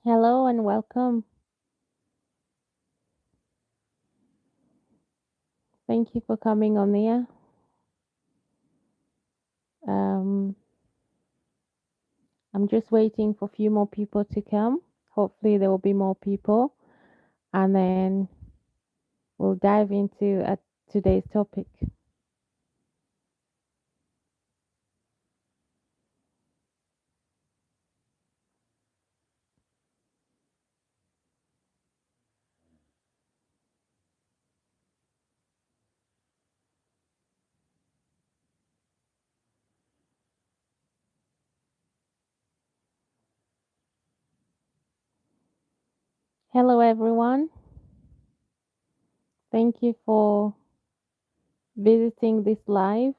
Hello and welcome. Thank you for coming on here. Um, I'm just waiting for a few more people to come. Hopefully, there will be more people, and then we'll dive into today's topic. Hello, everyone. Thank you for visiting this live.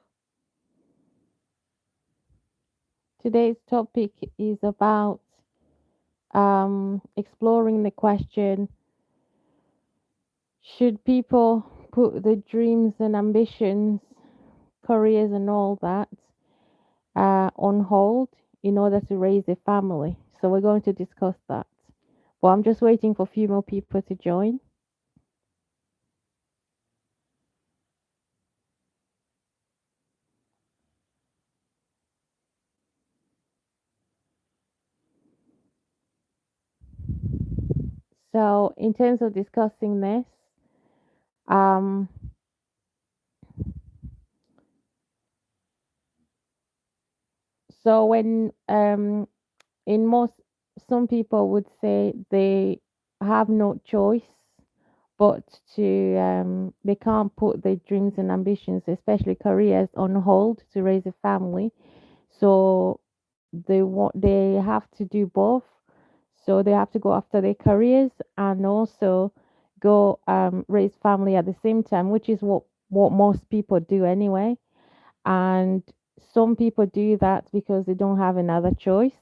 Today's topic is about exploring the question: should people put the dreams and ambitions, careers, and all that on hold in order to raise a family. So we're going to discuss that. Well, I'm just waiting for a few more people to join. So, in terms of discussing this, um, so when in most, some people would say they have no choice but to they can't put their dreams and ambitions, especially careers, on hold to raise a family. So they have to do both. So they have to go after their careers and also go raise family at the same time, which is what most people do anyway. And some people do that because they don't have another choice.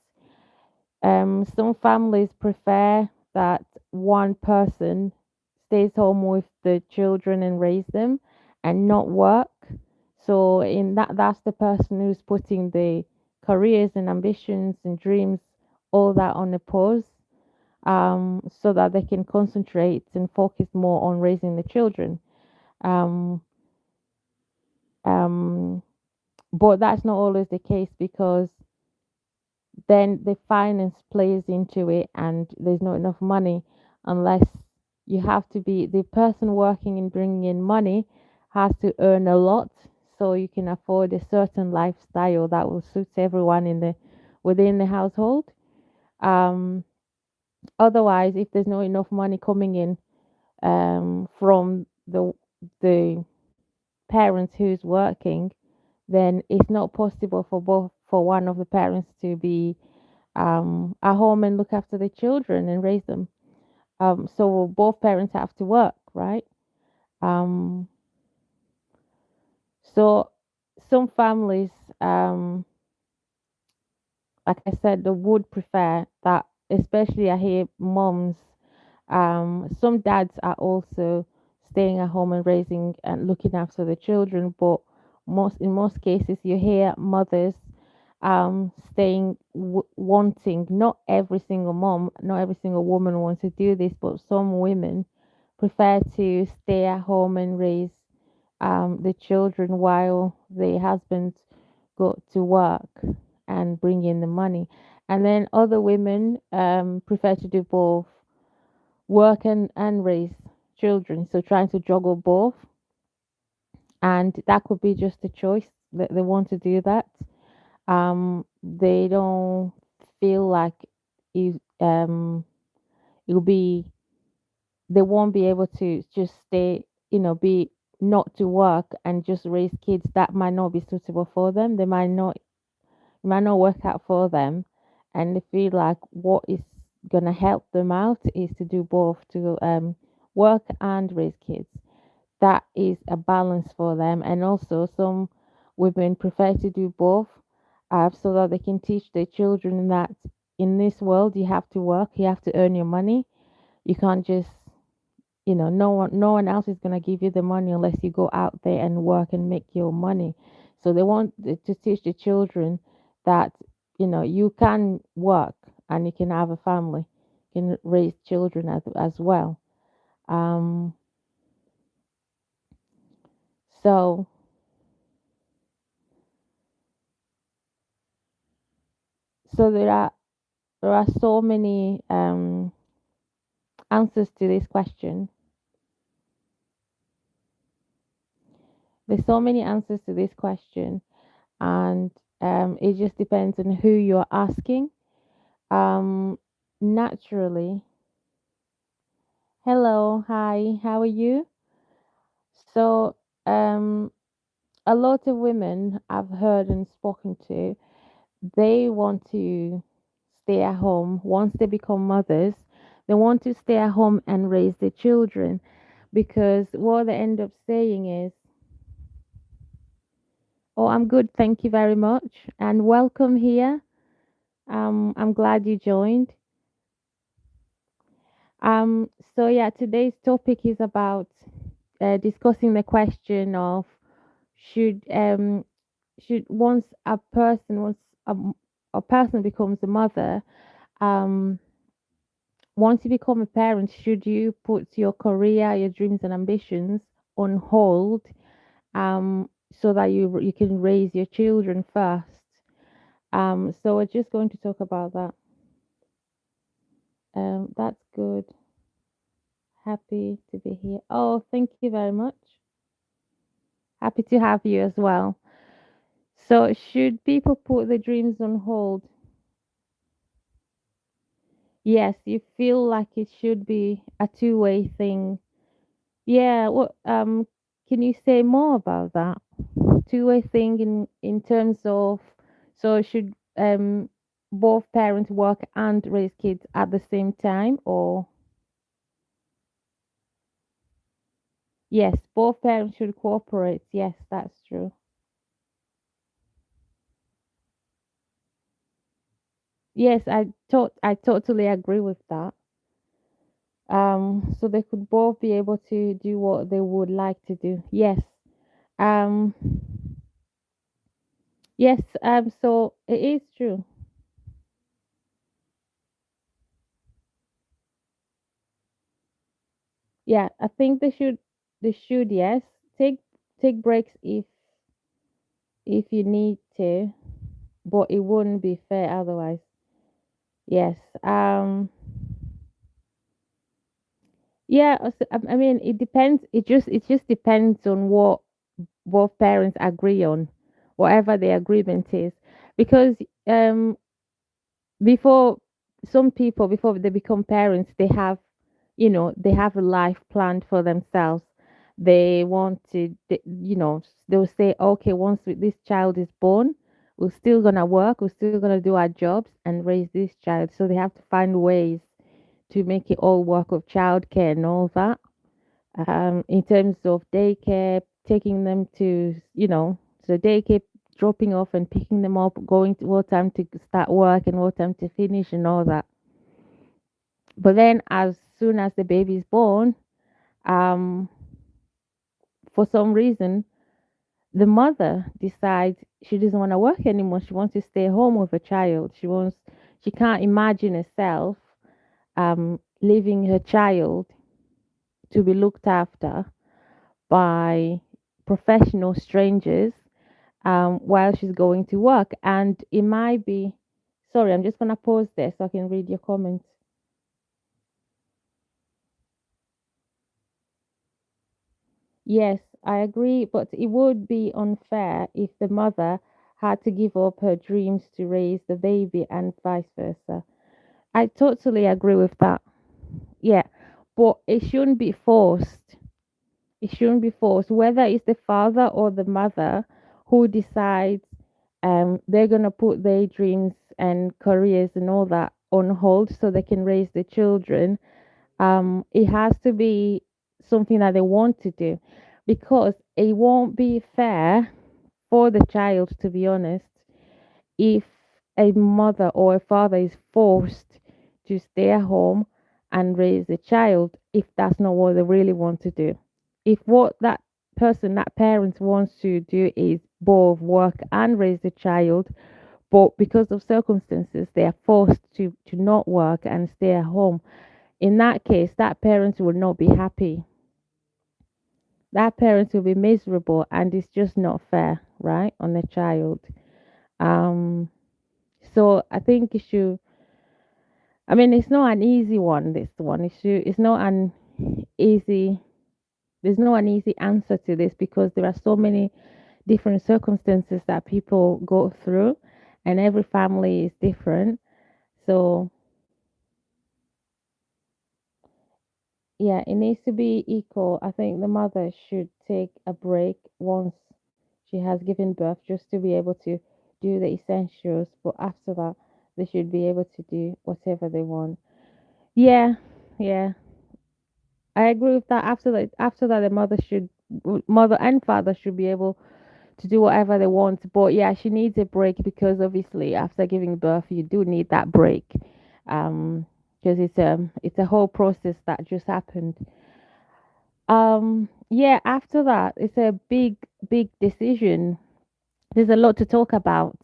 Some families prefer that one person stays home with the children and raise them and not work. So in that's the person who's putting the careers and ambitions and dreams, all that on a pause, so that they can concentrate and focus more on raising the children. Um, um, but that's not always the case because then the finance plays into it and there's not enough money unless you have to be the person working and bringing in money has to earn a lot so you can afford a certain lifestyle that will suit everyone in the within the household. um Otherwise, if there's not enough money coming in from the parents who's working, then it's not possible for one of the parents to be at home and look after the children and raise them. So both parents have to work, right? Um, so some families, um, like I said, they would prefer that, especially I hear moms. Some dads are also staying at home and raising and looking after the children, but in most cases, you hear mothers staying wanting. Not every single mom, not every single woman wants to do this, but some women prefer to stay at home and raise the children while the husband go to work and bring in the money. And then other women prefer to do both work and raise children. So trying to juggle both. And that could be just a choice that they want to do that. They don't feel like it, it'll be, they won't be able to just stay, be not to work and just raise kids that might not be suitable for them. They might not work out for them, and they feel like what is gonna help them out is to do both, to work and raise kids. That is a balance for them, and also some women prefer to do both, so that they can teach their children that in this world you have to work, you have to earn your money. You can't just, no one else is going to give you the money unless you go out there and work and make your money. So they want to teach the children that you can work and you can have a family. can raise children as well. Um, so so there are so many answers to this question. There's so many answers to this question, and it just depends on who you're asking. Um, Naturally, hello, hi, how are you? So, a lot of women I've heard and spoken to, they want to stay at home once they become mothers. They want to stay at home and raise their children because what they end up saying is, "Oh, I'm good, thank you very much, and welcome here. I'm glad you joined." So yeah, today's topic is about discussing the question of should should a, a person becomes a mother, um, once you become a parent, should you put your career, your dreams and ambitions on hold, so that you can raise your children first? So we're just going to talk about that. That's good. Happy to be here. Oh, thank you very much. Happy to have you as well. So, should people put their dreams on hold? Yes, you feel like it should be a two-way thing. Yeah, what can you say more about that? Two-way thing in terms of, so should both parents work and raise kids at the same time, or yes, both parents should cooperate. Yes, that's true. Yes, I totally agree with that. So they could both be able to do what they would like to do. Yes. Um, yes. So it is true. Yeah, I think they should, yes, take take breaks if you need to, but it wouldn't be fair otherwise. Yes. Yeah. I mean, it depends. It just depends on what both parents agree on, whatever the agreement is, because um before some people, before they become parents, they have a life planned for themselves. They want to they'll say, okay, once this child is born, we're still gonna work, we're still gonna do our jobs and raise this child. So they have to find ways to make it all work with childcare and all that. In terms of daycare, taking them to daycare, dropping off and picking them up, going to what time to start work and what time to finish and all that. But then, as soon as the baby is born, um, for some reason, the mother decides she doesn't want to work anymore. She wants to stay home with a child. She can't imagine herself leaving her child to be looked after by professional strangers while she's going to work. And it might be, sorry, I'm just going to pause there so I can read your comments. Yes, I agree, but it would be unfair if the mother had to give up her dreams to raise the baby and vice versa. I totally agree with that. Yeah, but it shouldn't be forced. It shouldn't be forced, whether it's the father or the mother who decides they're going to put their dreams and careers and all that on hold so they can raise the children. It has to be something that they want to do, because it won't be fair for the child, to be honest, if a mother or a father is forced to stay at home and raise a child if that's not what they really want to do. If what that parent wants to do is both work and raise the child, but because of circumstances, they are forced to not work and stay at home. In that case, that parent will not be happy. That parent will be miserable, and it's just not fair, right, on the child. Um, so I think you should. I mean, it's not an easy one. This one, it's not an easy. There's no an easy answer to this because there are so many different circumstances that people go through, and every family is different. So yeah, it needs to be equal. I think the mother should take a break once she has given birth just to be able to do the essentials, but after that, they should be able to do whatever they want. Yeah, yeah, I agree with that. After that, the mother and father should be able to do whatever they want. But yeah, she needs a break because obviously after giving birth, you do need that break. Um, because it's a whole process that just happened. Yeah, after that, it's a big decision. There's a lot to talk about.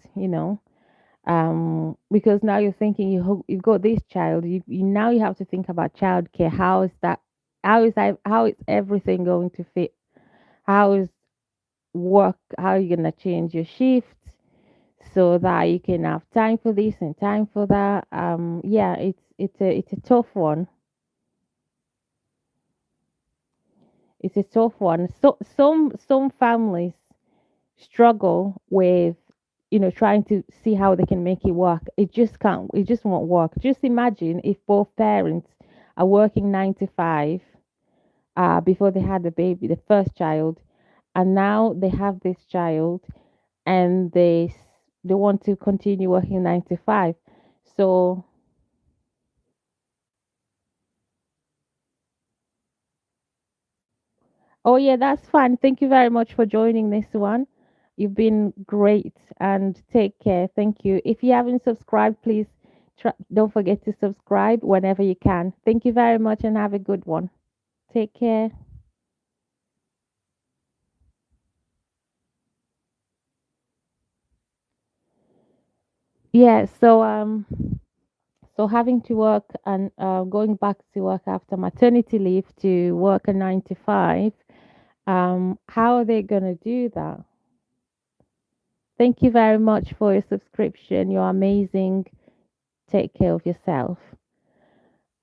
Because now you're thinking you've got this child. You now you have to think about childcare. How is that? How is everything going to fit? How is work? How are you gonna change your shifts so that you can have time for this and time for that? Yeah, it's a tough one. It's a tough one. So some families struggle with trying to see how they can make it work. It just can't. It just won't work. Just imagine if both parents are working 9 to 5 before they had the baby, the first child, and now they have this child and they want to continue working 9 to 5. So, oh yeah, that's fine. Thank you very much for joining this one. You've been great and take care. Thank you. If you haven't subscribed, please don't forget to subscribe whenever you can. Thank you very much and have a good one. Take care. Yeah, so having to work and going back to work after maternity leave to work a 9 to 5. How are they gonna do that? Thank you very much for your subscription. You're amazing. Take care of yourself.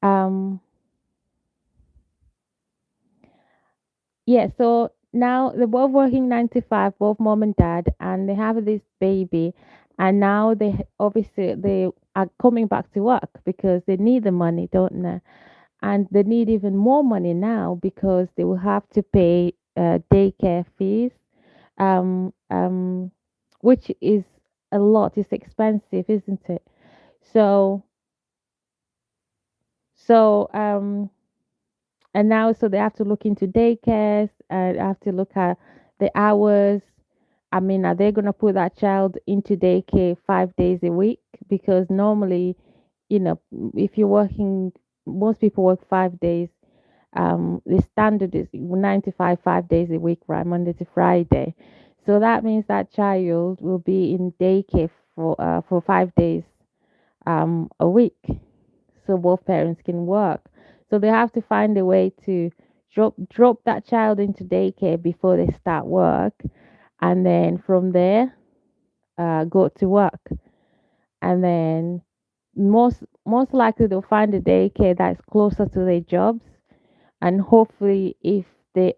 Um, yeah, so now they're both working 9 to 5, both mom and dad, and they have this baby, and now obviously they are coming back to work because they need the money, don't they? And they need even more money now because they will have to pay daycare fees, um, um, which is a lot. It's expensive, isn't it? So, so and now so they have to look into daycares and have to look at the hours. I mean, are they going to put that child into daycare 5 days a week? Because normally, if you're working, most people work 5 days. The standard is 9 to 5, 5 days a week, right? Monday to Friday. So that means that child will be in daycare for 5 days a week, so both parents can work. So they have to find a way to drop that child into daycare before they start work, and then from there, go to work. And then most likely they'll find a daycare that's closer to their jobs, and hopefully if they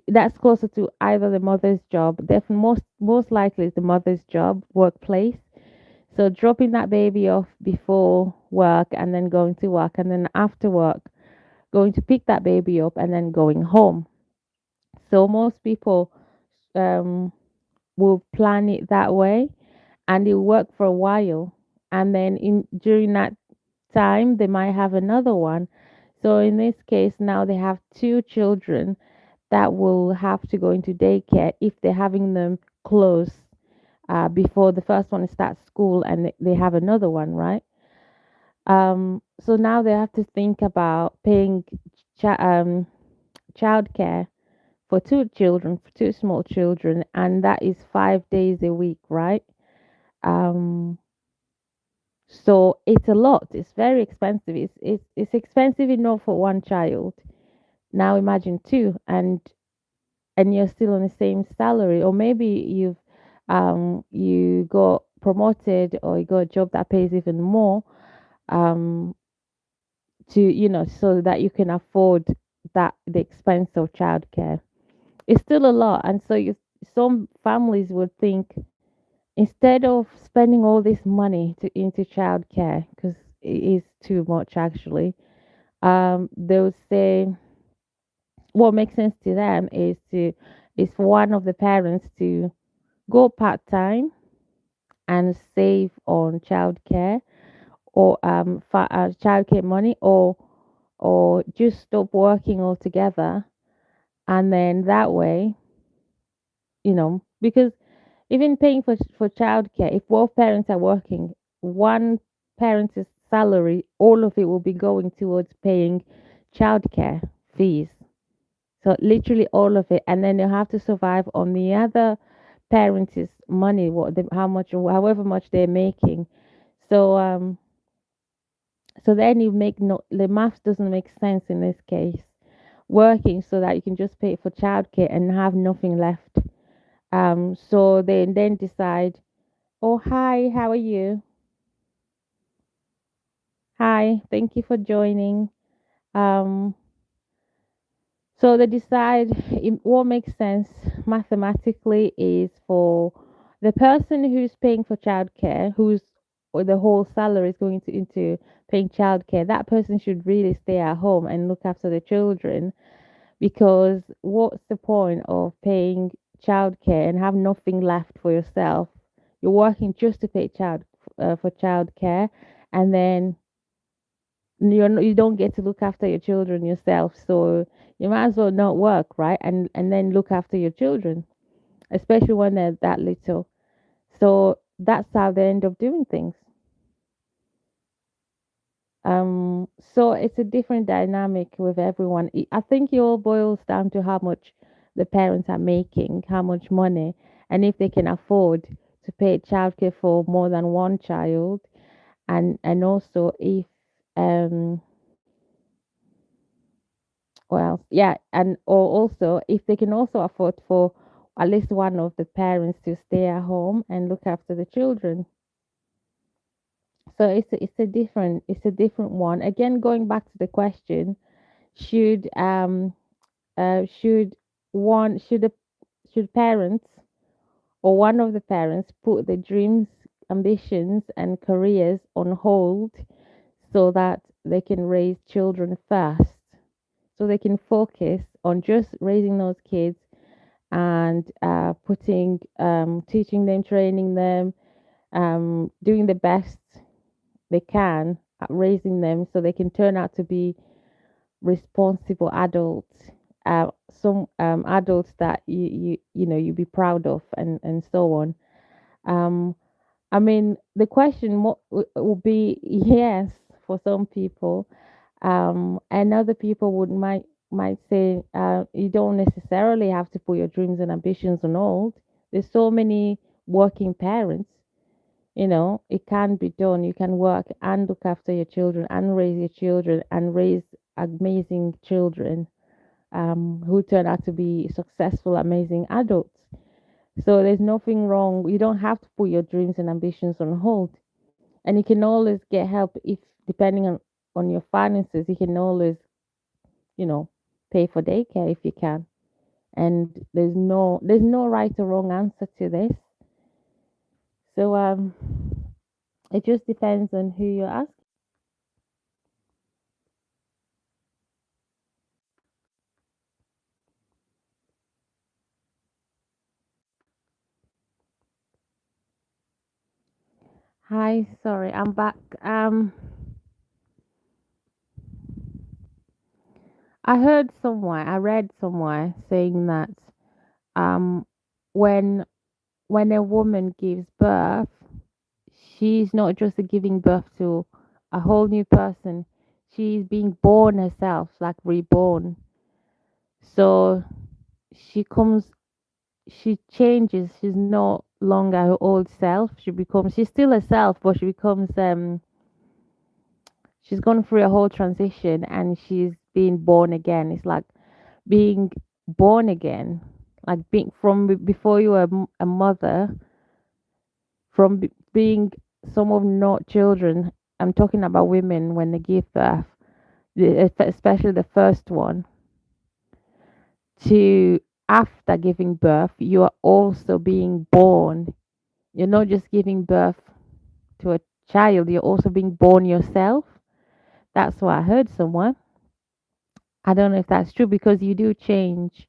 that's closer to either the mother's job, definitely most likely the mother's job workplace. So dropping that baby off before work and then going to work, and then after work going to pick that baby up and then going home. So most people um, will plan it that way, and it'll work for a while. And then in during that time, they might have another one. So in this case, now they have two children that will have to go into daycare if they're having them close before the first one starts school and they have another one, right? So now they have to think about paying cha- um, childcare for two children, for two small children, and that is 5 days a week, right? Um, so it's a lot. It's very expensive. It's expensive enough for one child. Now imagine two, and you're still on the same salary, or maybe you got promoted or you got a job that pays even more, um to so that you can afford that the expense of childcare. It's still a lot, and so some families would think, instead of spending all this money into childcare, because it is too much actually, they'll say what makes sense to them is for one of the parents to go part time and save on childcare, or childcare money, or just stop working altogether, and then that way, because even paying for childcare, if both parents are working, one parent's salary, all of it will be going towards paying childcare fees. So literally all of it, and then you have to survive on the other parents' money, how much, or however much they're making. So so then you make no the math doesn't make sense in this case. Working so that you can just pay for childcare and have nothing left. So they then decide, oh hi, how are you? Hi, thank you for joining. Um, So they decide what makes sense mathematically is for the person who's paying for childcare, who's or the whole salary is going to into paying childcare. That person should really stay at home and look after the children, because what's the point of paying childcare and have nothing left for yourself? You're working just to pay for childcare, and then you don't get to look after your children yourself, so you might as well not work, right? And then look after your children, especially when they're that little. So that's how they end up doing things. So it's a different dynamic with everyone. I think it all boils down to how much the parents are making, how much money, and if they can afford to pay childcare for more than one child, and also if um well, yeah, and or also if they can also afford for at least one of the parents to stay at home and look after the children. So it's a different one. Again, going back to the question, should should one should a, should parents or one of the parents put the dreams, ambitions, and careers on hold so that they can raise children first, so they can focus on just raising those kids and teaching them, training them, doing the best they can at raising them so they can turn out to be responsible adults, some adults that you be proud of, and so on. Um, I mean, the question will be yes for some people, and other people might say you don't necessarily have to put your dreams and ambitions on hold. There's so many working parents. It can be done. You can work and look after your children and raise your children and raise amazing children, who turn out to be successful, amazing adults. So there's nothing wrong. You don't have to put your dreams and ambitions on hold, and you can always get help if, depending on your finances, you can always you know pay for daycare if you can. And there's no right or wrong answer to this. So it just depends on who you ask. Hi, sorry, I'm back. I read somewhere saying that um when when a woman gives birth, she's not just giving birth to a whole new person. She's being born herself, like reborn. So she comes, she changes. She's not. longer her old self. She's still herself, but she becomes she's gone through a whole transition and she's being born again. It's like being born again, like being from before you were a mother, from being some of not children. I'm talking about women when they give birth, especially the first one, to after giving birth, you are also being born. You're not just giving birth to a child, you're also being born yourself. That's what I heard somewhere. I don't know if that's true because you do change.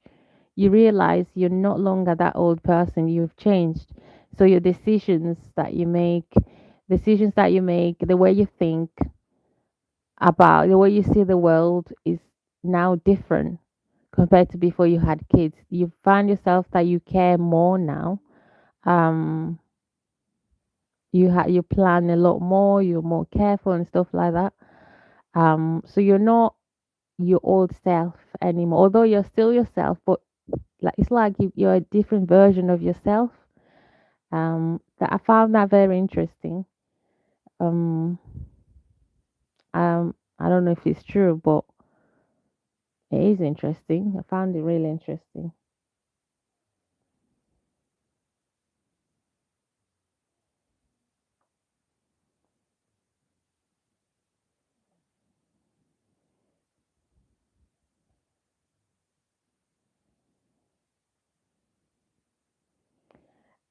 You realize you're no longer that old person, you've changed. So your decisions that you make, the way you think about, the way you see the world is now different compared to before you had kids. You find yourself that you care more now. Um, you plan a lot more. You're more careful and stuff like that. So you're not your old self anymore. Although you're still yourself, but like it's like you're a different version of yourself. That I found that very interesting. Um, I don't know if it's true, but it is interesting. I found it really interesting.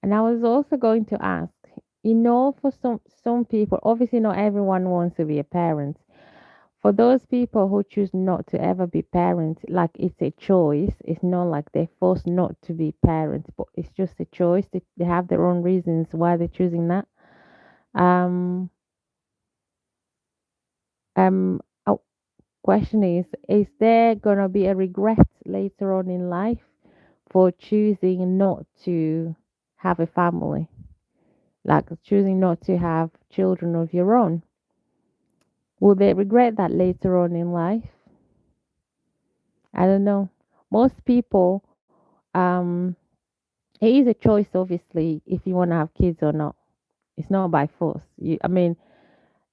And I was also going to ask, for some people, obviously not everyone wants to be a parent. For those people who choose not to ever be parents, like it's a choice. It's not like they're forced not to be parents, but it's just a choice. They have their own reasons why they're choosing that. Um, our question is there gonna be a regret later on in life for choosing not to have a family? Like choosing not to have children of your own. Will they regret that later on in life? I don't know. Most people, um, it is a choice, obviously, if you want to have kids or not. It's not by force. I mean,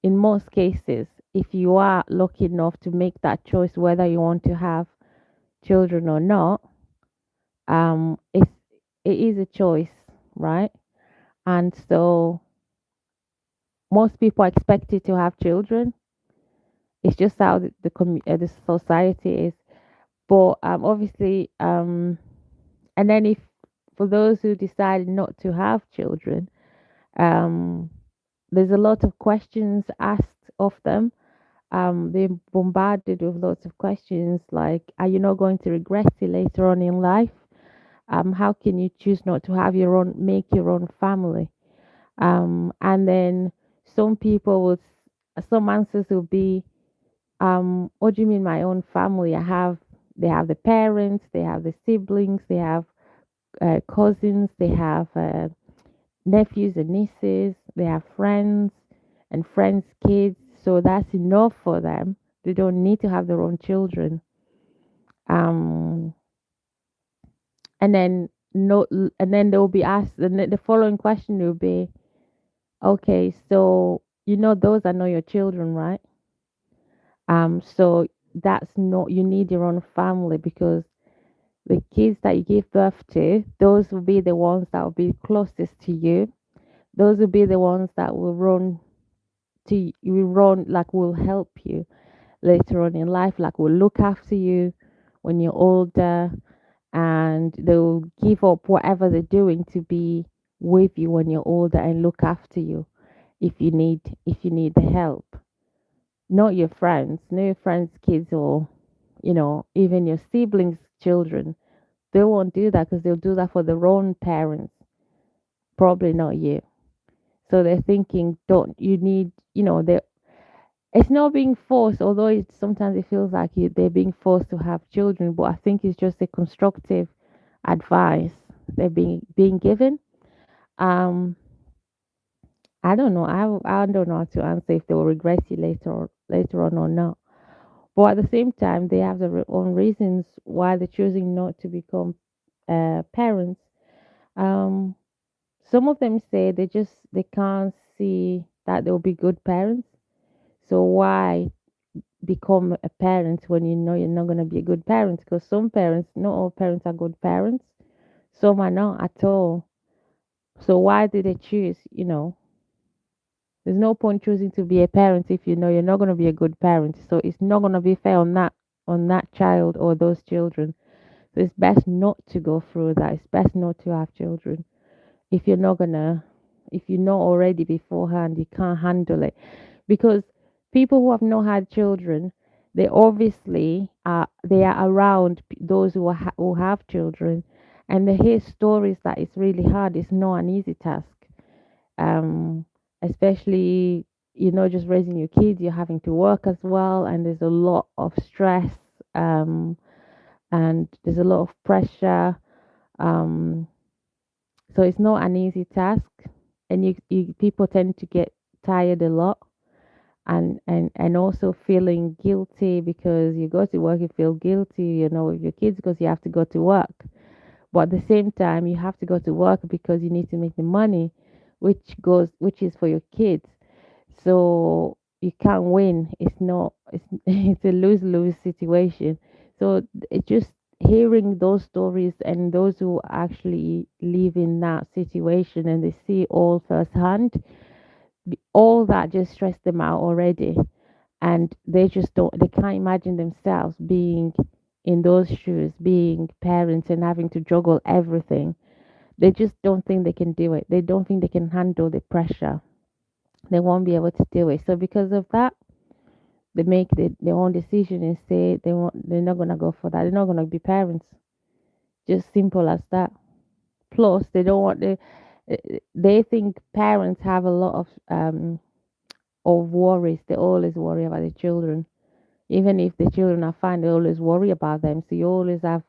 in most cases, if you are lucky enough to make that choice, whether you want to have children or not, it's it is a choice, right? And so most people are expected to have children. It's just how the society is. But obviously, and then if for those who decide not to have children, um, there's a lot of questions asked of them. They're bombarded with lots of questions like, are you not going to regret it later on in life? How can you choose not to have make your own family? And then some people some answers will be, what do you mean my own family? They have the parents, they have the siblings, they have cousins, they have nephews and nieces, they have friends and friends' kids. So that's enough for them. They don't need to have their own children. Um, and then no, and then they'll be asked. And the following question will be, okay, so those are not your children, right? So that's not you need your own family because the kids that you give birth to, those will be the ones that will be closest to you. Those will be the ones that will run like will help you later on in life, like will look after you when you're older, and they'll give up whatever they're doing to be with you when you're older and look after you if you need the help. Not your friends' kids or even your siblings' children. They won't do that because they'll do that for their own parents, probably not you. So they're thinking, don't you need, they it's not being forced, although sometimes it feels like they're being forced to have children, but I think it's just a constructive advice they're being given. Um, I don't know. I don't know how to answer if they will regret it later on or not. But at the same time, they have their own reasons why they're choosing not to become parents. Um, Some of them say they can't see that they'll be good parents. So why become a parent when you know you're not going to be a good parent? Because some parents, not all parents are good parents. Some are not at all. So why did they choose? There's no point choosing to be a parent if you know you're not going to be a good parent. So it's not going to be fair on that child or those children. So it's best not to go through that. It's best not to have children if you're not gonna, if you know already beforehand you can't handle it. Because people who have not had children, they obviously they are around those who have children, and they hear stories that it's really hard. It's not an easy task. Um, Especially just raising your kids, you're having to work as well, and there's a lot of stress. Um, and there's a lot of pressure. Um, so it's not an easy task, and you people tend to get tired a lot, and also feeling guilty because you go to work, you feel guilty, with your kids because you have to go to work. But at the same time, you have to go to work because you need to make the money, which is for your kids. So you can't win. It's not. It's it's a lose lose situation. So it just hearing those stories and those who actually live in that situation and they see all firsthand, all that just stress them out already, and they can't imagine themselves being in those shoes, being parents and having to juggle everything. They just don't think they can do it. They don't think they can handle the pressure. They won't be able to do it. So because of that, they make their own decision and say they're not gonna go for that. They're not gonna be parents. Just simple as that. Plus, they don't want they think parents have a lot of worries. They always worry about the children. Even if the children are fine, they always worry about them. So you always have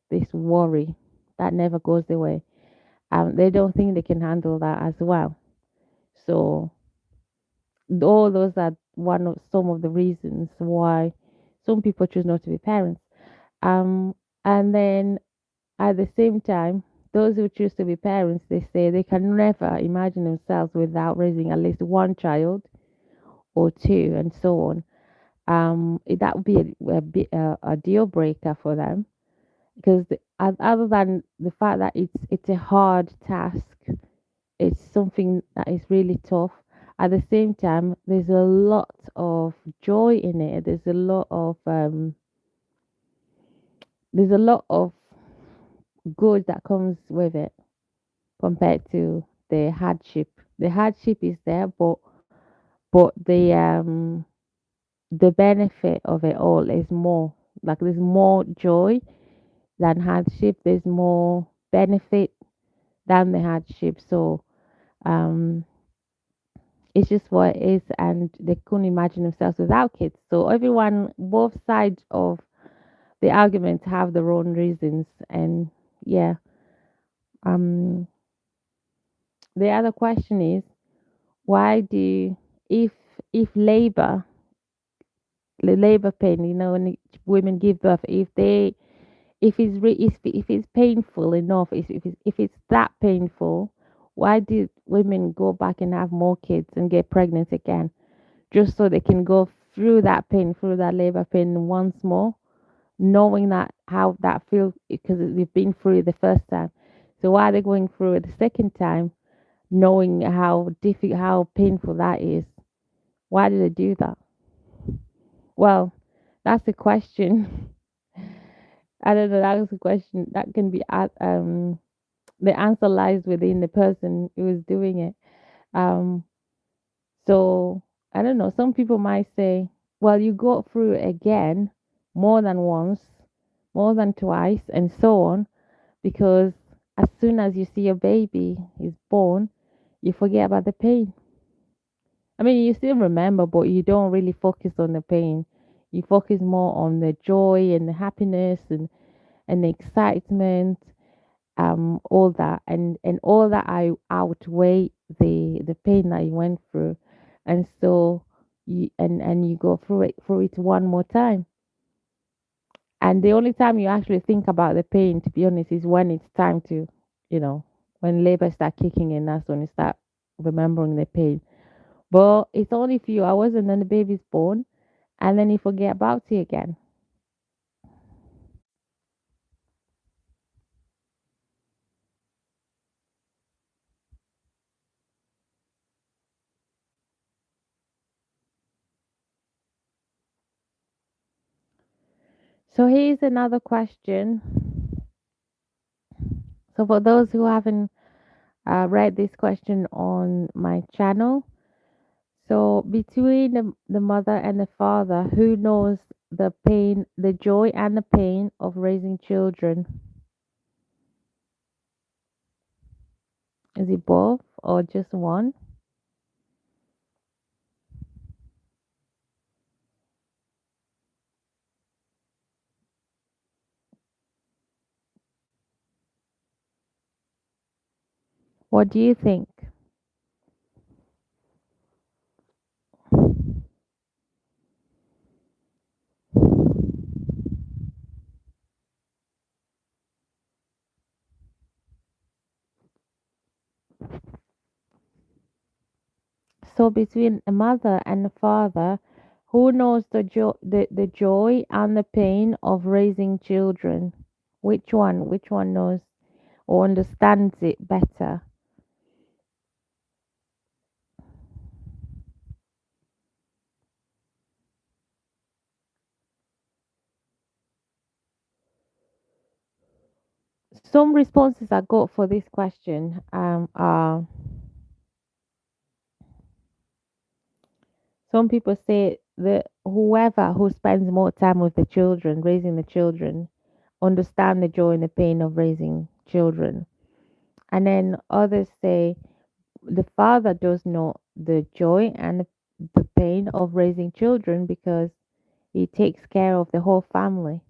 this worry that never goes away. They don't think they can handle that as well. So all those are one of some of the reasons why some people choose not to be parents. Um, and then at the same time, those who choose to be parents, they say they can never imagine themselves without raising at least one child or two, and so on. That would be a deal breaker for them because other than the fact that it's a hard task, it's something that is really tough. At the same time, there's a lot of joy in it. There's a lot of good that comes with it compared to the hardship. The hardship is there, but the benefit of it all is more. Like there's more joy than hardship. There's more benefit than the hardship. So um, it's just what it is, and they couldn't imagine themselves without kids. So everyone, both sides of the argument have their own reasons, and yeah. Um, the other question is why do if if labor the labor pain, when women give birth, if it's painful enough, if it's that painful, why do women go back and have more kids and get pregnant again just so they can go through that pain, through that labor pain once more, knowing that how that feels because they've been through it the first time. So why are they going through it the second time, knowing how painful that is? Why do they do that? Well, that's a question. I don't know. That's a question that can be the answer lies within the person who is doing it. Um, so I don't know. Some people might say, well, you go through it again more than once, more than twice, and so on, because as soon as you see your baby is born, you forget about the pain. I mean, you still remember, but you don't really focus on the pain. You focus more on the joy and the happiness and the excitement, all that, and all that I outweigh the pain that you went through, and so and you go through it one more time, and the only time you actually think about the pain, to be honest, is when it's time to, you know, When labor start kicking in, that's when you start remembering the pain. But it's only a few hours and then the baby's born and then you forget about it again. So here's another question. So for those who haven't read this question on my channel, so between the mother and the father, who knows the pain, the joy and the pain of raising children? Is it both or just one? What do you think? So between a mother and a father, who knows the joy and the pain of raising children? Which one? Which one knows or understands it better? Some responses I got for this question are some people say that whoever who spends more time with the children, raising the children, understand the joy and the pain of raising children. And then others say the father does know the joy and the pain of raising children because he takes care of the whole family.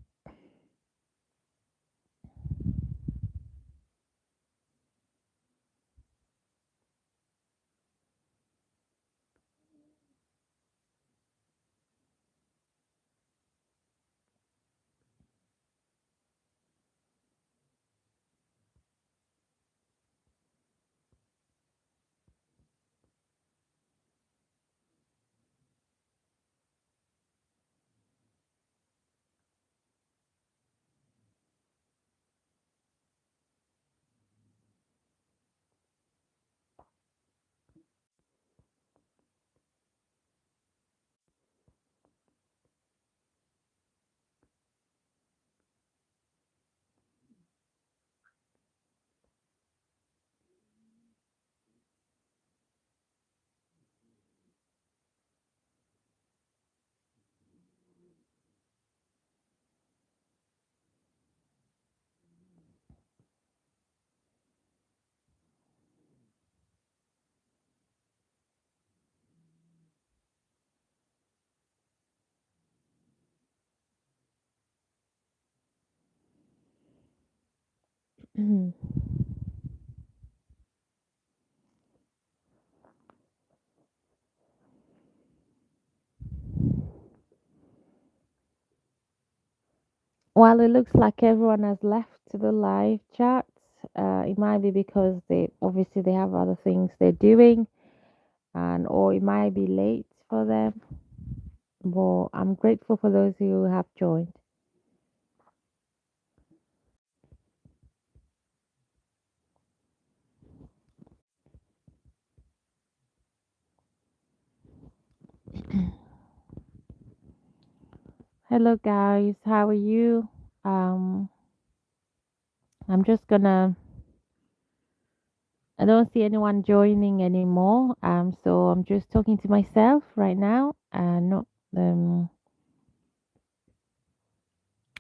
While it looks like everyone has left the live chat, it might be because they have other things they're doing, and or it might be late for them. But I'm grateful for those who have joined. Hello guys, how are you? Um, I'm just gonna. I don't see anyone joining anymore. So I'm just talking to myself right now, and not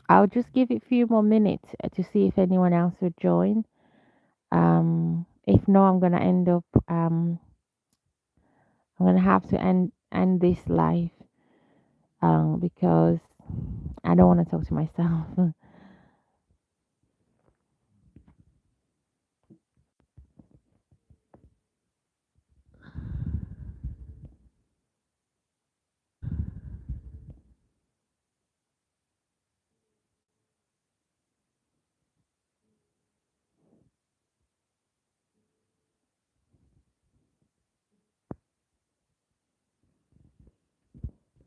I'll just give it a few more minutes to see if anyone else will join. If not, I'm gonna have to end this live because I don't want to talk to myself.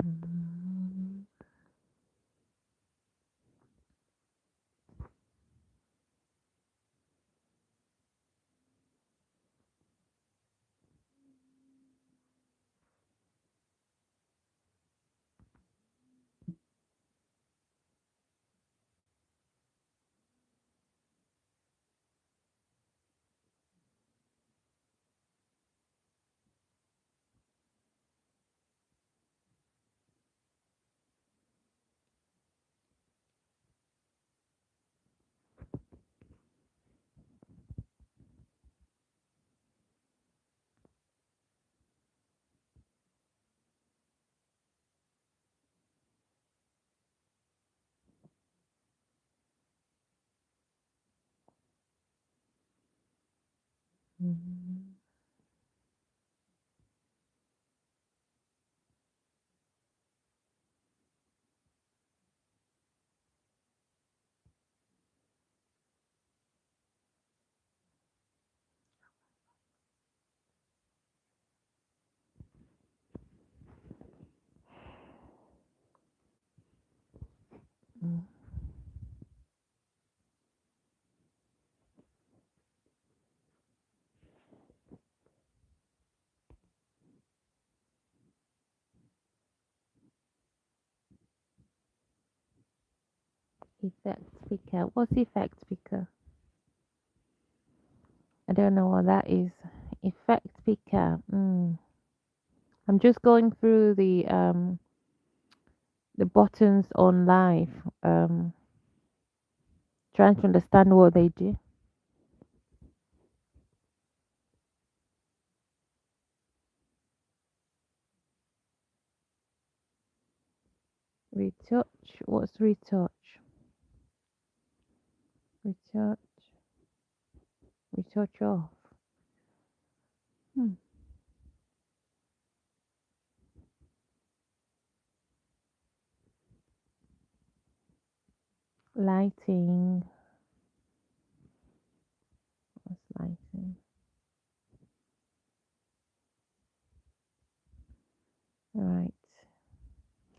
Mm. Mm. Mm. Effect speaker. What's effect speaker? I don't know what that is. Effect speaker. I'm just going through the buttons on live, trying to understand what they do. Retouch. What's retouch? Retouch. Retouch off. Hmm. Lighting. What's lighting? All right.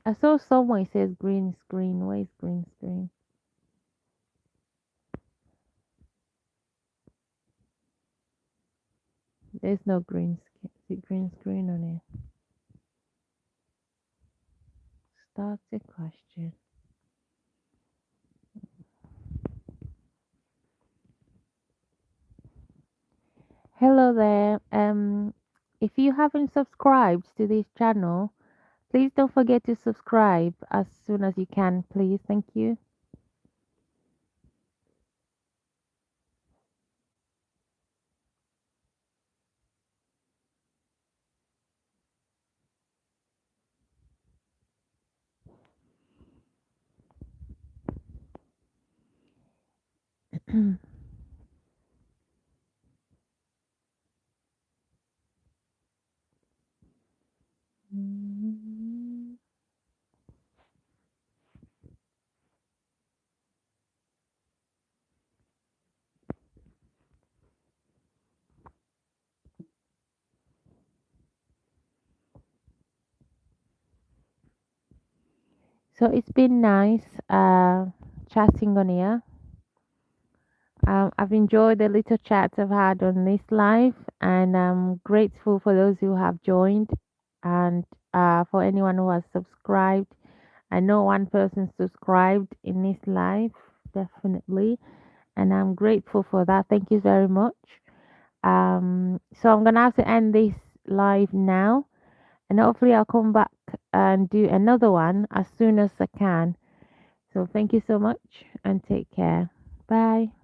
I saw somewhere it says green screen. Where is green screen? There's no green screen on it. Start the question. Hello there. If you haven't subscribed to this channel, please don't forget to subscribe as soon as you can, please. Thank you. So it's been nice chatting on here. I've enjoyed the little chats I've had on this live, and I'm grateful for those who have joined and for anyone who has subscribed. I know one person subscribed in this live, definitely, and I'm grateful for that. Thank you very much. So I'm gonna have to end this live now, and hopefully I'll come back and do another one as soon as I can. So thank you so much and take care. Bye.